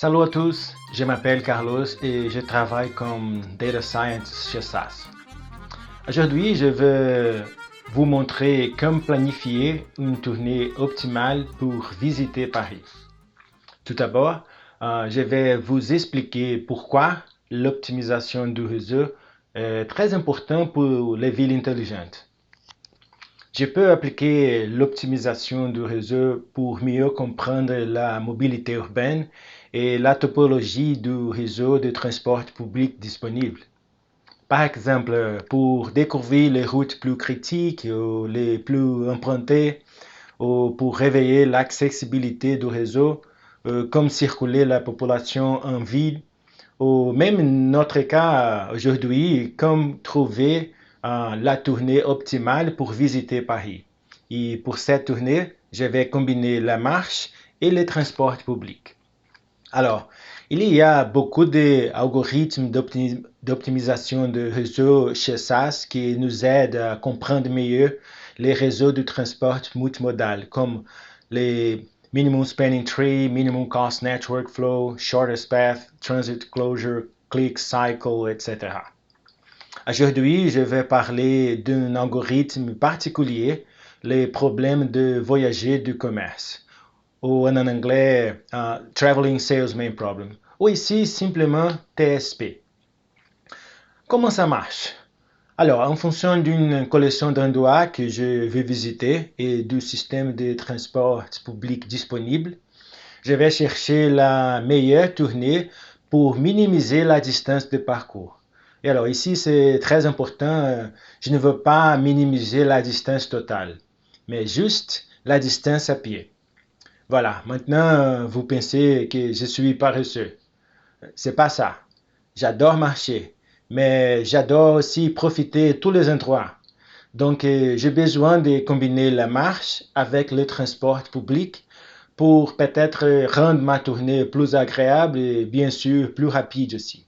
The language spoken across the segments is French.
Salut à tous, je m'appelle Carlos et je travaille comme Data Science chez SAS. Aujourd'hui, je vais vous montrer comment planifier une tournée optimale pour visiter Paris. Tout d'abord, je vais vous expliquer pourquoi l'optimisation du réseau est très importante pour les villes intelligentes. Je peux appliquer l'optimisation du réseau pour mieux comprendre la mobilité urbaine et la topologie du réseau de transport public disponible. Par exemple, pour découvrir les routes plus critiques ou les plus empruntées, ou pour réveiller l'accessibilité du réseau, comme circuler la population en ville, ou même notre cas aujourd'hui, comme trouver la tournée optimale pour visiter Paris. Et pour cette tournée, je vais combiner la marche et les transports publics. Alors, il y a beaucoup d'algorithmes d'optimisation de réseau chez SAS qui nous aident à comprendre mieux les réseaux de transport multimodal, comme les Minimum Spanning Tree, Minimum Cost Network Flow, Shortest Path, Transit Closure, Click Cycle, etc. Aujourd'hui, je vais parler d'un algorithme particulier, les problèmes de voyager du commerce, ou en anglais, Traveling Salesman Problem, ou ici simplement TSP. Comment ça marche? Alors, en fonction d'une collection d'endroits que je vais visiter et du système de transport public disponible, je vais chercher la meilleure tournée pour minimiser la distance de parcours. Et alors ici, c'est très important, je ne veux pas minimiser la distance totale, mais juste la distance à pied. Voilà, maintenant vous pensez que je suis paresseux. C'est pas ça. J'adore marcher, mais j'adore aussi profiter de tous les endroits. Donc j'ai besoin de combiner la marche avec le transport public pour peut-être rendre ma tournée plus agréable et bien sûr plus rapide aussi.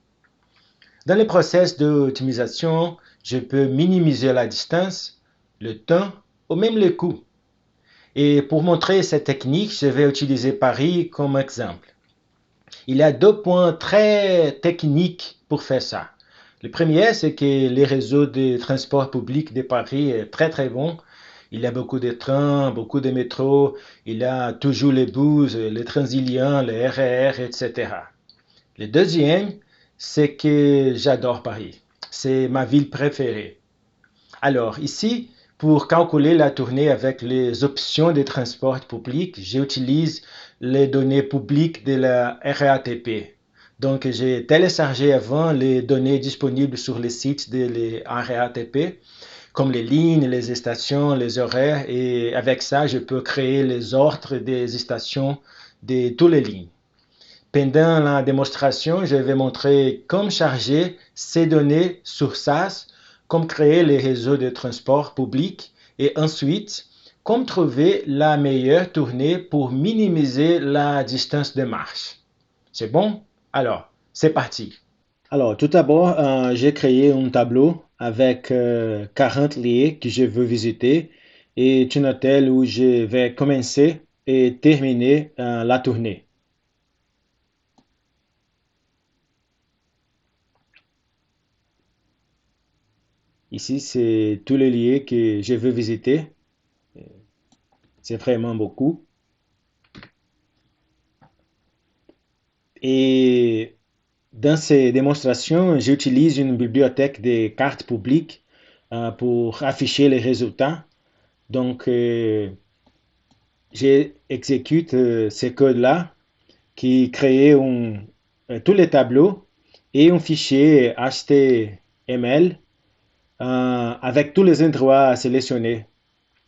Dans le process d'optimisation, je peux minimiser la distance, le temps ou même les coûts. Et pour montrer cette technique, je vais utiliser Paris comme exemple. Il y a deux points très techniques pour faire ça. Le premier, c'est que le réseau de transport public de Paris est très très bon. Il y a beaucoup de trains, beaucoup de métros, il y a toujours les bus, les Transiliens, les RER, etc. Le deuxième, c'est que j'adore Paris. C'est ma ville préférée. Alors ici, pour calculer la tournée avec les options de transport public, j'utilise les données publiques de la RATP. Donc j'ai téléchargé avant les données disponibles sur les sites de la RATP, comme les lignes, les stations, les horaires, et avec ça, je peux créer les ordres des stations de toutes les lignes. Pendant la démonstration, je vais montrer comment charger ces données sur SAS, comment créer les réseaux de transport public et ensuite, comment trouver la meilleure tournée pour minimiser la distance de marche. C'est bon? Alors, c'est parti. Alors, tout d'abord, j'ai créé un tableau avec 40 lieux que je veux visiter et un hôtel où je vais commencer et terminer la tournée. Ici, c'est tous les lieux que je veux visiter. C'est vraiment beaucoup. Et dans ces démonstrations, j'utilise une bibliothèque de cartes publiques pour afficher les résultats. Donc, j'exécute ces codes-là qui créent tous les tableaux et un fichier HTML avec tous les endroits sélectionnés.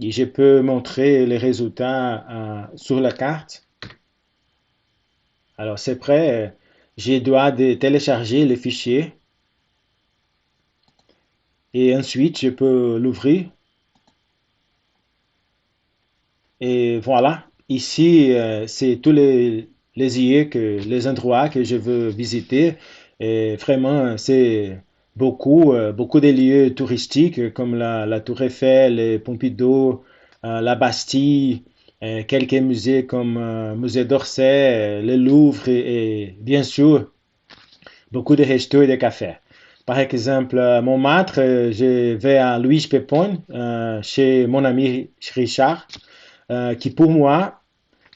Et je peux montrer les résultats sur la carte. Alors c'est prêt, je dois télécharger le fichier et ensuite je peux l'ouvrir. Et voilà, ici c'est tous les endroits que je veux visiter. Et vraiment, c'est beaucoup de lieux touristiques comme la Tour Eiffel, les Pompidou, la Bastille, quelques musées comme Musée d'Orsay, le Louvre et bien sûr beaucoup de restos et de cafés. Par exemple, à Montmartre, je vais à Louis Pépon, chez mon ami Richard, qui pour moi,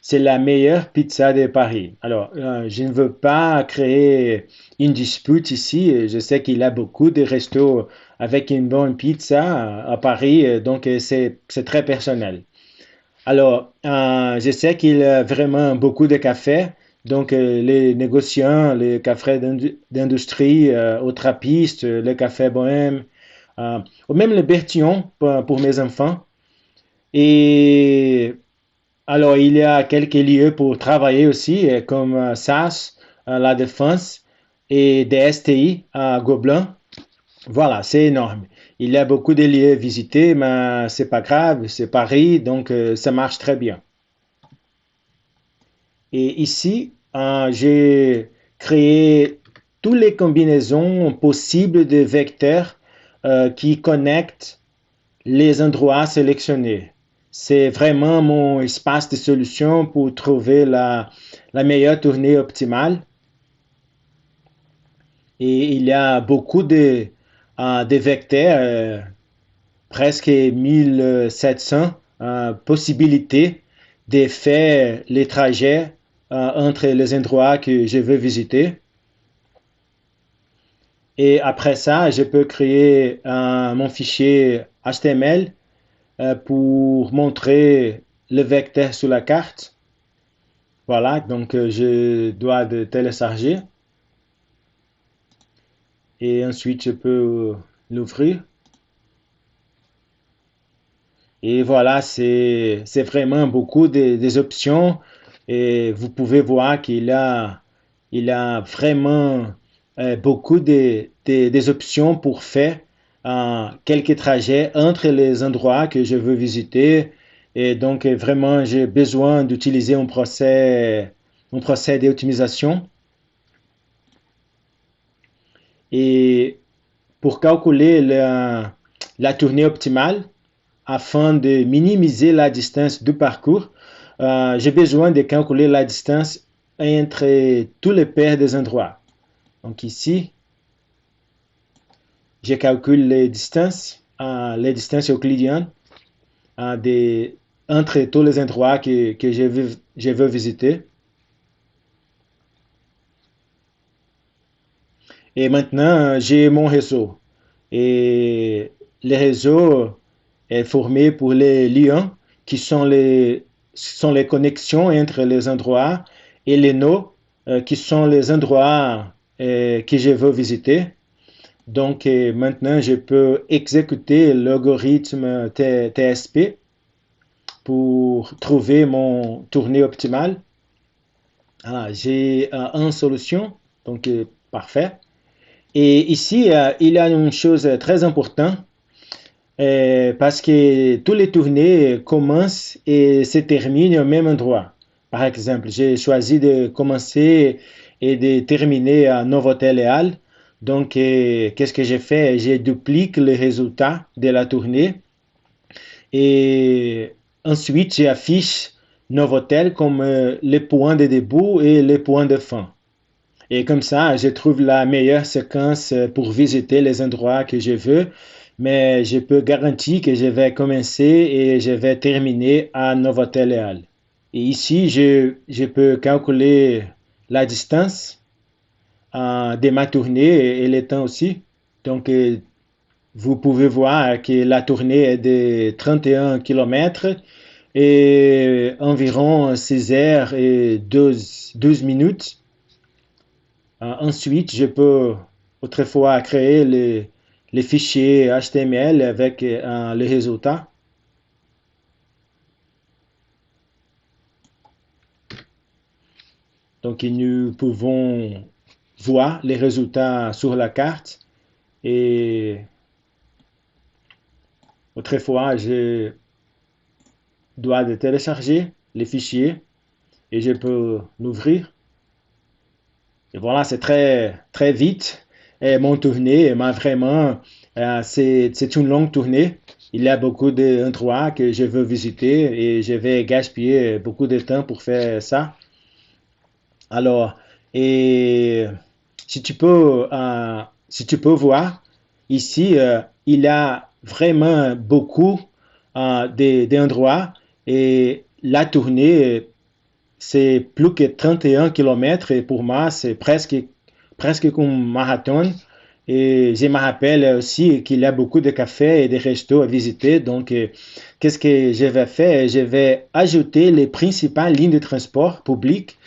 c'est la meilleure pizza de Paris. Alors, je ne veux pas créer une dispute ici. Je sais qu'il y a beaucoup de restos avec une bonne pizza à Paris, donc c'est très personnel. Alors, je sais qu'il y a vraiment beaucoup de cafés. Donc, les négociants, les cafés d'industrie, aux trappistes, le café bohème, ou même le Bertillon pour mes enfants. Et alors, il y a quelques lieux pour travailler aussi, comme SAS, La Défense et des STI à Gobelin. Voilà, c'est énorme. Il y a beaucoup de lieux visités, mais c'est pas grave, c'est Paris, donc ça marche très bien. Et ici, j'ai créé toutes les combinaisons possibles de vecteurs qui connectent les endroits sélectionnés. C'est vraiment mon espace de solution pour trouver la meilleure tournée optimale. Et il y a beaucoup de vecteurs, presque 1700 possibilités de faire les trajets entre les endroits que je veux visiter. Et après ça, je peux créer mon fichier HTML pour montrer le vecteur sur la carte. Voilà, donc je dois de télécharger et ensuite je peux l'ouvrir. Et voilà, c'est vraiment beaucoup des options et vous pouvez voir il a vraiment beaucoup des options pour faire quelques trajets entre les endroits que je veux visiter. Et donc, vraiment, j'ai besoin d'utiliser un procès d'optimisation. Et pour calculer la tournée optimale, afin de minimiser la distance du parcours, j'ai besoin de calculer la distance entre tous les paires des endroits. Donc ici, je calcule les distances euclidiennes entre tous les endroits que je veux visiter. Et maintenant, j'ai mon réseau. Et le réseau est formé pour les liens qui sont les connexions entre les endroits et les nœuds qui sont les endroits que je veux visiter. Donc maintenant, je peux exécuter l'algorithme TSP pour trouver mon tournée optimale. J'ai une solution, donc parfait. Et ici, il y a une chose très importante parce que toutes les tournées commencent et se terminent au même endroit. Par exemple, j'ai choisi de commencer et de terminer à Novotel-et-Halles. Donc, qu'est-ce que j'ai fait? J'ai dupliqué les résultats de la tournée et ensuite j'affiche Novotel comme les points de début et les points de fin. Et comme ça, je trouve la meilleure séquence pour visiter les endroits que je veux, mais je peux garantir que je vais commencer et je vais terminer à Novotel-et-Halles. Et ici, je peux calculer la distance de ma tournée et le temps aussi. Donc, vous pouvez voir que la tournée est de 31 km et environ 6 heures et 12 minutes. Ensuite, je peux autrefois créer les fichiers HTML avec les résultats. Donc, nous pouvons voir les résultats sur la carte et autrefois, je dois de télécharger les fichiers et je peux l'ouvrir. Et voilà, c'est très vite. Et mon tournée, mais vraiment, c'est une longue tournée. il y a beaucoup d'endroits que je veux visiter et je vais gaspiller beaucoup de temps pour faire ça. Alors, et si tu peux voir, ici, il y a vraiment beaucoup d'endroits et la tournée, c'est plus que 31 kilomètres et pour moi, c'est presque comme un marathon. Et je me rappelle aussi qu'il y a beaucoup de cafés et de restos à visiter. Donc, qu'est-ce que je vais faire? Je vais ajouter les principales lignes de transport public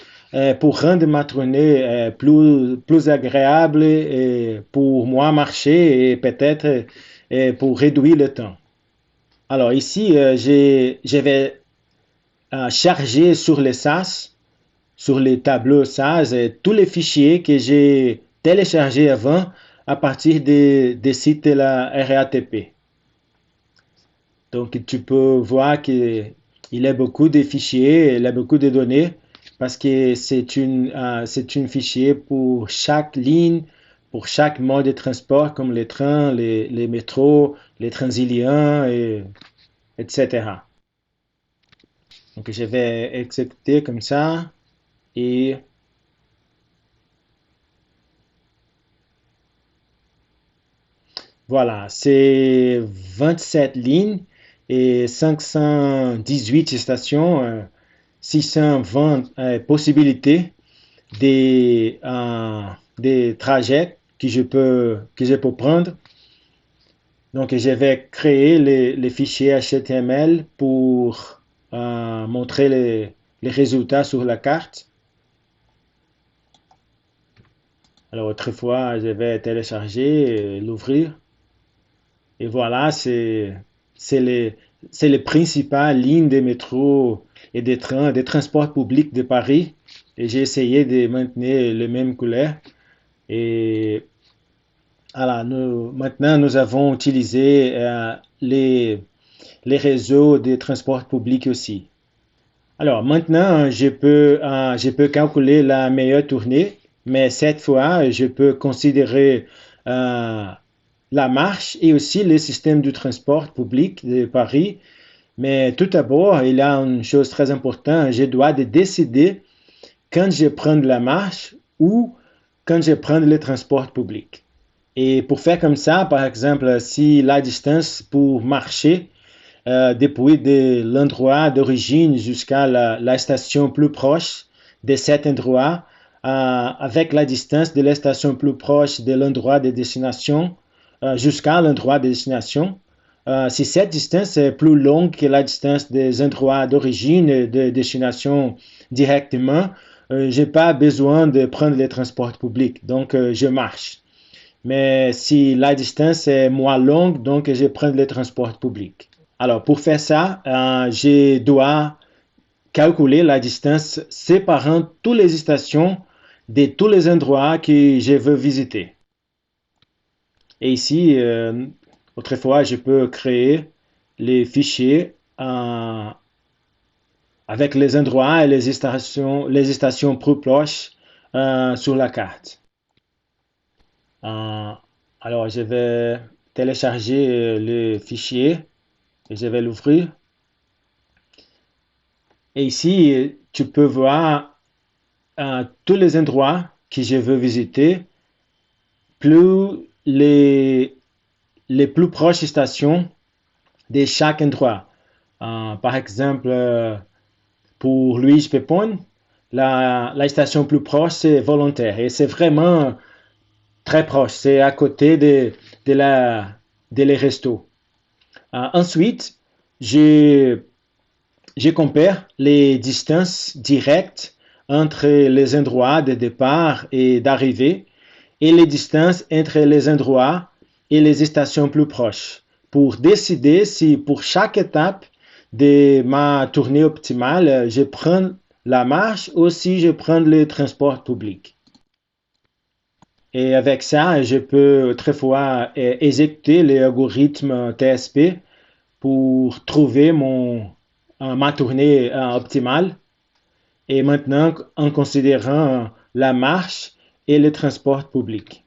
pour rendre ma tournée plus agréable et pour moi marcher et peut-être pour réduire le temps. Alors ici, je vais charger sur les SAS, sur les tableaux SAS, tous les fichiers que j'ai téléchargés avant à partir des sites de la RATP. Donc tu peux voir qu'il y a beaucoup de fichiers, il y a beaucoup de données parce que c'est une fichier pour chaque ligne, pour chaque mode de transport comme les trains, les métros, les transiliens, etc. Donc je vais exécuter comme ça et voilà, c'est 27 lignes et 518 stations, 620 possibilités des trajets que je peux prendre. Donc, je vais créer les fichiers HTML pour montrer les résultats sur la carte. Alors, autrefois, je vais télécharger et l'ouvrir. Et voilà, c'est les principales lignes de métro et des trains, des transports publics de Paris. Et j'ai essayé de maintenir les mêmes couleurs. Et voilà, maintenant, nous avons utilisé les réseaux de transports publics aussi. Alors maintenant, je peux calculer la meilleure tournée, mais cette fois, je peux considérer euh, la marche et aussi le système du transport public de Paris. Mais tout d'abord, il y a une chose très importante, je dois décider quand je prends la marche ou quand je prends le transport public. Et pour faire comme ça, par exemple, si la distance pour marcher depuis l'endroit d'origine jusqu'à la station plus proche de cet endroit, avec la distance de la station plus proche de l'endroit de destination jusqu'à l'endroit de destination. Si cette distance est plus longue que la distance des endroits d'origine et de destination directement, je n'ai pas besoin de prendre les transports publics, donc je marche. Mais si la distance est moins longue, donc je prends les transports publics. Alors, pour faire ça, je dois calculer la distance séparant toutes les stations de tous les endroits que je veux visiter. Et ici, autrefois, je peux créer les fichiers avec les endroits et les stations plus proches sur la carte. Alors, je vais télécharger le fichier et je vais l'ouvrir. Et ici, tu peux voir tous les endroits que je veux visiter, plus les plus proches stations de chaque endroit. Par exemple, pour Louis Pépon, la station plus proche, c'est Volontaire. Et c'est vraiment très proche. C'est à côté de les restos. Ensuite, je compare les distances directes entre les endroits de départ et d'arrivée et les distances entre les endroits et les stations plus proches pour décider si pour chaque étape de ma tournée optimale, je prends la marche ou si je prends le transport public. Et avec ça, je peux autrefois exécuter l'algorithme TSP pour trouver ma tournée optimale. Et maintenant, en considérant la marche et le transport public.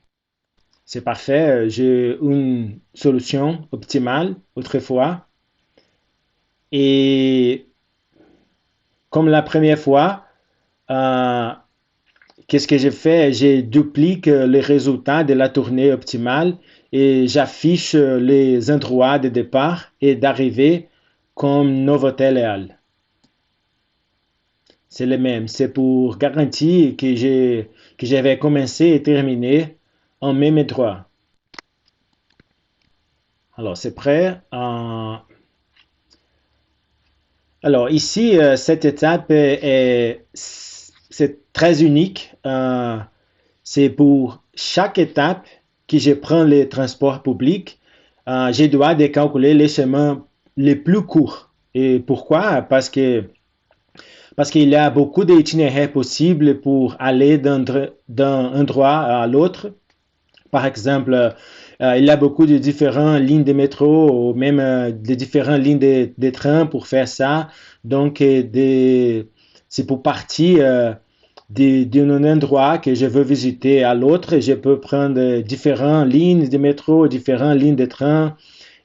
C'est parfait. J'ai une solution optimale autrefois. Et comme la première fois, euh, qu'est-ce que j'ai fait? J'ai dupliqué les résultats de la tournée optimale et j'affiche les endroits de départ et d'arrivée comme Novotel. C'est le même. C'est pour garantir que j'avais commencé et terminé en même endroit. Alors, c'est prêt. Alors, ici, cette étape c'est très unique. C'est pour chaque étape que je prends les transports publics, je dois calculer les chemins les plus courts. Et pourquoi? Parce qu'il y a beaucoup d'itinéraires possibles pour aller d'un endroit à l'autre. Par exemple, il y a beaucoup de différentes lignes de métro ou même de différentes lignes de train pour faire ça. Donc, c'est pour partir d'un endroit que je veux visiter à l'autre. Je peux prendre différentes lignes de métro, différentes lignes de train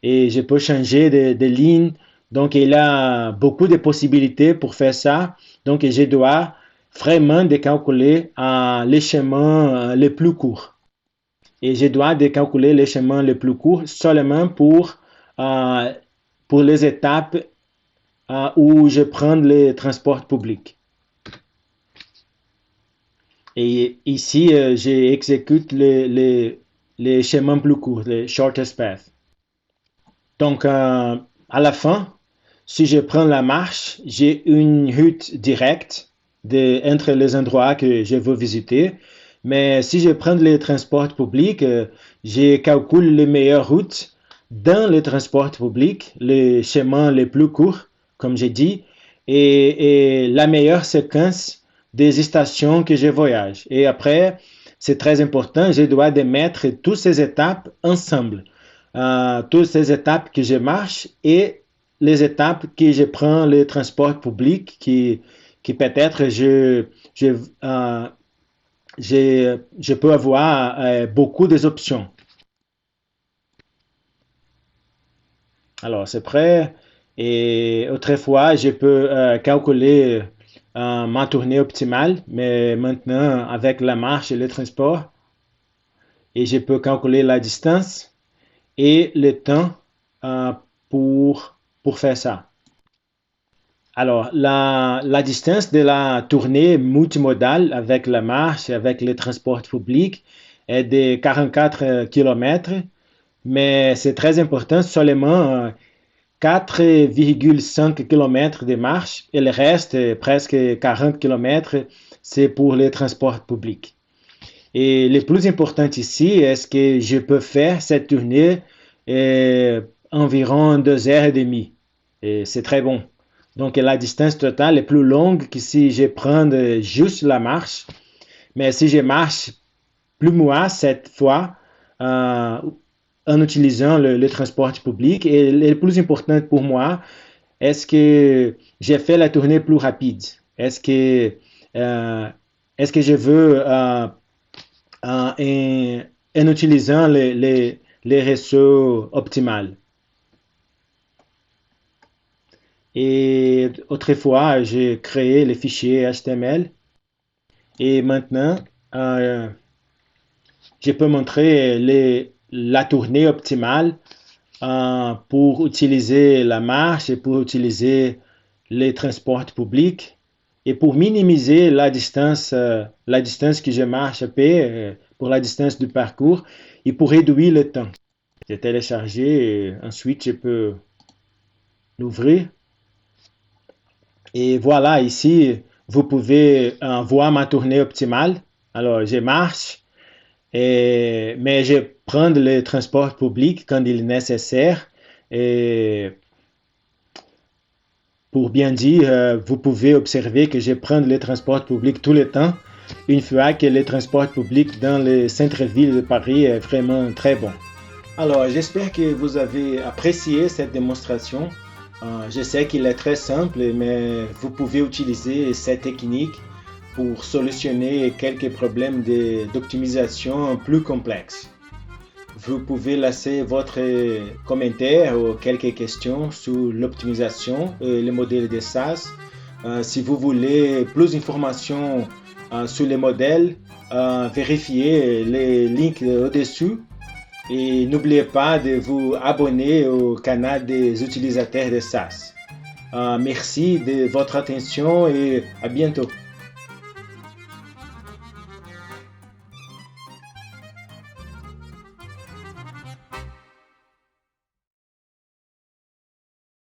et je peux changer de ligne. Donc, il y a beaucoup de possibilités pour faire ça. Donc, je dois vraiment calculer les chemins les plus courts. Et je dois calculer les chemins les plus courts seulement pour les étapes où je prends les transports publics. Et ici, j'exécute les chemins plus courts, les shortest paths. Donc, à la fin, si je prends la marche, j'ai une route directe entre les endroits que je veux visiter. Mais si je prends les transports publics, je calcule les meilleures routes dans les transports publics, les chemins les plus courts, comme j'ai dit, et la meilleure séquence des stations que je voyage. Et après, c'est très important, je dois mettre toutes ces étapes ensemble. Toutes ces étapes que je marche et les étapes que je prends les transports publics qui peut-être je peux avoir beaucoup d'options. Alors, c'est prêt. Et autrefois, je peux calculer ma tournée optimale, mais maintenant, avec la marche et le transport, et je peux calculer la distance et le temps pour faire ça. Alors, la distance de la tournée multimodale avec la marche et avec les transports publics est de 44 km, mais c'est très important, seulement 4,5 km de marche et le reste, presque 40 km, c'est pour les transports publics. Et le plus important ici est que je peux faire cette tournée environ 2h30. Et c'est très bon. Donc, la distance totale est plus longue que si je prends juste la marche. Mais si je marche plus moi cette fois en utilisant le transport public, et le plus important pour moi, est-ce que j'ai fait la tournée plus rapide? Est-ce que je veux en utilisant les réseaux optimaux? Et autrefois, j'ai créé les fichiers HTML. Et maintenant, je peux montrer la tournée optimale pour utiliser la marche et pour utiliser les transports publics et pour minimiser la distance que je marche pour la distance du parcours et pour réduire le temps. J'ai téléchargé et ensuite je peux l'ouvrir. Et voilà, ici, vous pouvez voir ma tournée optimale. Alors, je marche, mais je prends le transport public quand il est nécessaire. Et pour bien dire, vous pouvez observer que je prends le transport public tout le temps, une fois que le transport public dans le centre-ville de Paris est vraiment très bon. Alors, j'espère que vous avez apprécié cette démonstration. Je sais qu'il est très simple, mais vous pouvez utiliser cette technique pour solutionner quelques problèmes d'optimisation plus complexes. vous pouvez laisser votre commentaire ou quelques questions sur l'optimisation et le modèle de SaaS. Si vous voulez plus d'informations sur les modèles, vérifiez les liens au-dessus et n'oubliez pas de vous abonner au canal des utilisateurs de SaaS. Merci de votre attention et à bientôt.